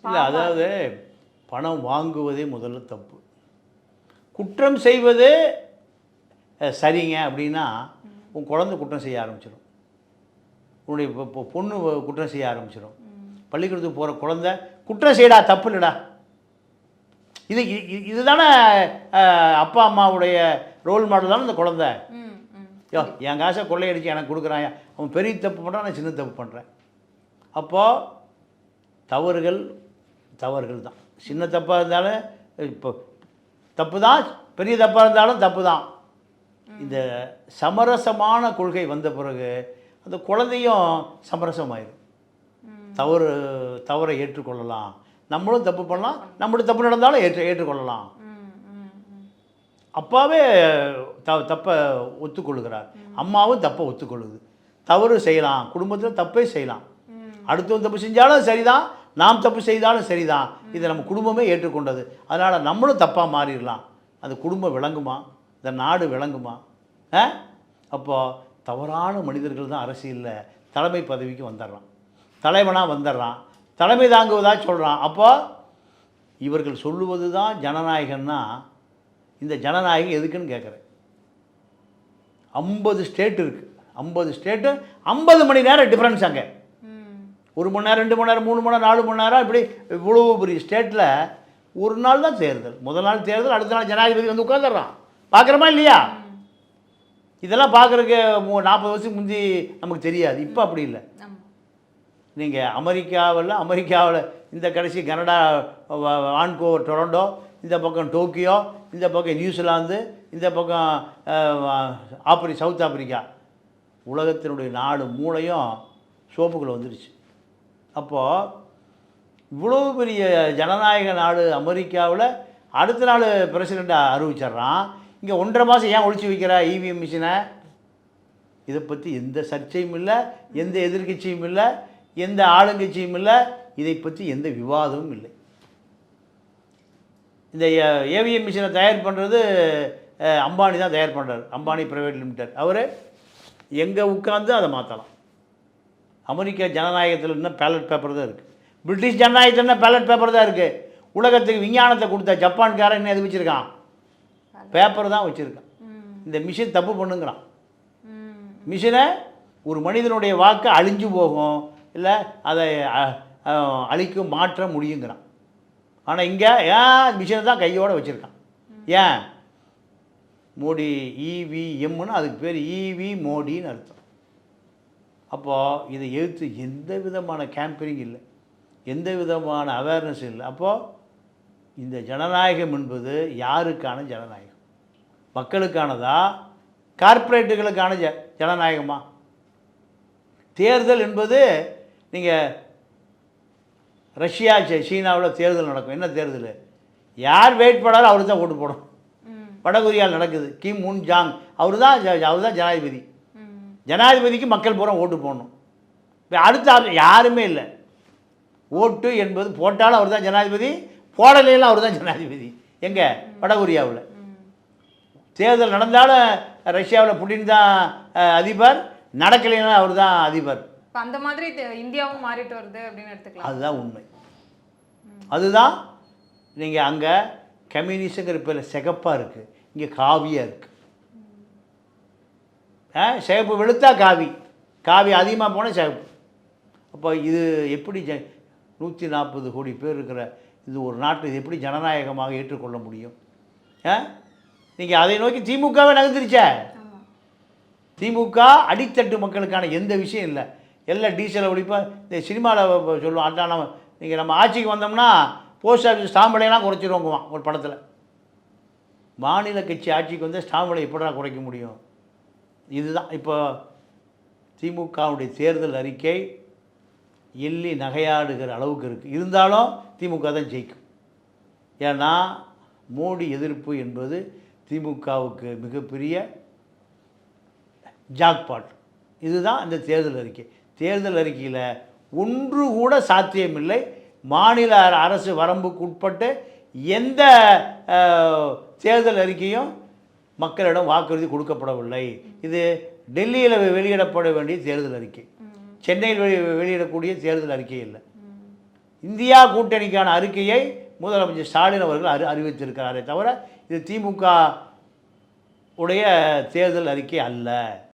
இல்லை, அதாவது பணம் வாங்குவதே முதல்ல தப்பு. குற்றம் செய்வது சரிங்க அப்படின்னா உன் குழந்தை குற்றம் செய்ய ஆரம்பிச்சிடும். உன்னுடைய பொண்ணு குற்றம் செய்ய ஆரம்பிச்சிடும். பள்ளிக்கூடத்துக்கு போகிற குழந்தை குற்றம் செய்யடா, தப்பு இல்லைடா. இதுதானே அப்பா அம்மாவுடைய ரோல் மாடல் தானே இந்த குழந்தை. யோ, என் காசை கொள்ளையடிச்சு எனக்கு கொடுக்குறான், அவன் பெரிய தப்பு பண்ணுறான், நான் சின்ன தப்பு பண்ணுறேன். அப்போது தவறுகள் தான். சின்ன தப்பாக இருந்தாலும் இப்போ தப்பு தான், பெரிய தப்பாக இருந்தாலும் தப்பு தான். இந்த சமரசமான கொள்கை வந்த பிறகு அந்த குழந்தையும் சமரசமாயிடும். தவறை ஏற்றுக்கொள்ளலாம், நம்மளும் தப்பு பண்ணலாம், நம்மளும் தப்பு நடந்தாலும் ஏற்றுக்கொள்ளலாம். அப்பாவே தப்பை ஒத்துக்கொள்கிறார், அம்மாவும் தப்பை ஒத்துக்கொள்ளுது. தவறு செய்யலாம், குடும்பத்தில் தப்பே செய்யலாம். அடுத்தவன் தப்பு செஞ்சாலும் சரிதான், நாம் தப்பு செய்தாலும் சரிதான். இதை நம்ம குடும்பமே ஏற்றுக்கொண்டது. அதனால் நம்மளும் தப்பாக மாறிடலாம். அந்த குடும்பம் விளங்குமா, இந்த நாடு விளங்குமா? அப்போது தவறான மனிதர்கள் தான் அரசியலில் தலைமை பதவிக்கு வந்துடுறான், தலைவனாக வந்துடுறான், தலைமை தாங்குவதாக சொல்கிறான். அப்போ இவர்கள் சொல்லுவது தான் ஜனநாயகன்னா, இந்த ஜனநாயகம் எதுக்குன்னு கேட்குறேன். 50 ஸ்டேட் இருக்குது, 50 ஸ்டேட்டு 50 மணி நேரம் டிஃப்ரென்ஸ். அங்கே 1 மணி நேரம், 2 மணி நேரம், 3 மணி நேரம், 4 மணி நேரம், இப்படி இவ்வளோ பெரிய ஸ்டேட்டில் ஒரு நாள் தான் தேர்தல். முதல் நாள் தேர்தல், அடுத்த நாள் ஜனாதிபதி வந்து உட்காந்துடுறான். பார்க்குறோமா இல்லையா? இதெல்லாம் பார்க்குறதுக்கு 40 வருஷத்துக்கு முந்தி நமக்கு தெரியாது. இப்போ அப்படி இல்லை. நீங்கள் அமெரிக்காவில் இந்த கடைசி கனடா வான்கூவர், டொரண்டோ, இந்த பக்கம் டோக்கியோ, இந்த பக்கம் நியூசிலாந்து, இந்த பக்கம் சவுத் ஆப்பிரிக்கா, உலகத்தினுடைய நாடு மூளையும் சோப்புக்குள்ளே வந்துடுச்சு. அப்போது இவ்வளோ பெரிய ஜனநாயக நாடு அமெரிக்காவில் அடுத்த நாள் பிரசிடெண்ட்டாக அறிவிச்சிட்றான். இங்கே 1.5 மாதம் ஏன் ஒழிச்சு வைக்கிற இவிஎம் மிஷினை? இதை பற்றி எந்த சர்ச்சையும் இல்லை, எந்த எதிர்கட்சியும் இல்லை, எந்த ஆளுங்கட்சியும் இல்லை, இதை பற்றி எந்த விவாதமும் இல்லை. இந்த ஏவிஎம் மிஷினை தயார் பண்ணுறது அம்பானி தான் தயார் பண்ணுறாரு, அம்பானி ப்ரைவேட் லிமிடெட். அவர் எங்கே உட்காந்து அதை மாற்றலாம். அமெரிக்க ஜனநாயகத்தில் இன்னும் பேலட் பேப்பர் தான் இருக்குது. பிரிட்டிஷ் ஜனநாயகத்தில் என்ன பேலட் பேப்பர் தான் இருக்குது. உலகத்துக்கு விஞ்ஞானத்தை கொடுத்த ஜப்பான்காரன் என்ன எது வச்சுருக்கான்? பேப்பர் தான் வச்சுருக்கான். இந்த மிஷின் தப்பு பண்ணுங்கிறான். மிஷினை ஒரு மனிதனுடைய வாக்கு அழிஞ்சு போகும், இல்லை அதை அழிக்கும், மாற்ற முடியுங்கிறான். ஆனால் இங்கே ஏன் மிஷினை தான் கையோடு வச்சுருக்கான்? ஏன்? மோடி இவிஎம்னு அதுக்கு பேர், இவி மோடின்னு அர்த்தம். அப்போது இதை எதிர்த்து எந்த விதமான கேம்பெயினிங் இல்லை, எந்த விதமான அவேர்னஸ் இல்லை. அப்போது இந்த ஜனநாயகம் என்பது யாருக்கான ஜனநாயகம்? மக்களுக்கானதா, கார்ப்பரேட்டுகளுக்கான ஜனநாயகமா? தேர்தல் என்பது, நீங்கள் ரஷ்யா சீனாவில் தேர்தல் நடக்கும். என்ன தேர்தல்? யார் வெயிட் பண்ணாலும் அவர் தான் ஓட்டு போடும். வடகொரியாவில் நடக்குது, கிம் முன் ஜாங், அவர் தான் ஜனாதிபதி. ஜனாதிபதிக்கு மக்கள் பூரா ஓட்டு போடணும். அடுத்த யாருமே இல்லை. ஓட்டு என்பது போட்டாலும் அவர் தான் ஜனாதிபதி, போடலையெல்லாம் அவர் தான் ஜனாதிபதி. எங்கே? வடகொரியாவில். தேர்தல் நடந்தாலும் ரஷ்யாவில் புட்டின் தான் அதிபர், நடக்கலைன்னா அவர் தான் அதிபர். அந்த மாதிரி இந்தியாவும் மாறிட்டு வருது அப்படின்னு எடுத்துக்கலாம். அதுதான் உண்மை. அதுதான் நீங்கள் அங்கே கம்யூனிஸ்டுங்கிற பேரில் சிகப்பாக இருக்குது, இங்கே காவியாக இருக்குது. சிகப்பு வெளுத்தா காவி, காவி அதிகமாக போனால் சிகப்பு. அப்போ இது எப்படி 140 கோடி பேர் இருக்கிற இது ஒரு நாட்டு இது எப்படி ஜனநாயகமாக ஏற்றுக்கொள்ள முடியும்? நீங்கள் அதை நோக்கி திமுகவே நகர்ந்துருச்ச. திமுக அடித்தட்டு மக்களுக்கான எந்த விஷயம் இல்லை. எல்லாம் டீசலை ஒழிப்பா. இந்த சினிமாவில் சொல்லுவோம், அதான் நீங்கள் நம்ம ஆட்சிக்கு வந்தோம்னா போஸ்ட் ஆஃபீஸ் ஸ்டாம்பலையெல்லாம் குறைச்சிருவோங்குவான் ஒரு படத்தில். மாநில கட்சி ஆட்சிக்கு வந்து ஸ்டாம்பலை எப்படா குறைக்க முடியும்? இதுதான் இப்போ திமுகவுடைய தேர்தல் அறிக்கை எள்ளி நகையாடுகிற அளவுக்கு இருக்குது. இருந்தாலும் திமுக தான் ஜெயிக்கும். ஏன்னா மோடி எதிர்ப்பு என்பது திமுகவுக்கு மிகப்பெரிய ஜாக்பாட். இதுதான் இந்த தேர்தல் அறிக்கை. தேர்தல் அறிக்கையில் ஒன்று கூட சாத்தியமில்லை. மாநில அரசு வரம்புக்கு உட்பட்டு எந்த தேர்தல் அறிக்கையும் மக்களிடம் வாக்குறுதி கொடுக்கப்படவில்லை. இது டெல்லியில் வெளியிடப்பட வேண்டிய தேர்தல் அறிக்கை, சென்னையில் வெளியிடக்கூடிய தேர்தல் அறிக்கை இல்லை. இந்தியா கூட்டணிக்கான அறிக்கையை முதலமைச்சர் ஸ்டாலின் அவர்கள் அறிவித்திருக்கிறாரே தவிர இது திமுக உடைய தேர்தல் அறிக்கை அல்ல.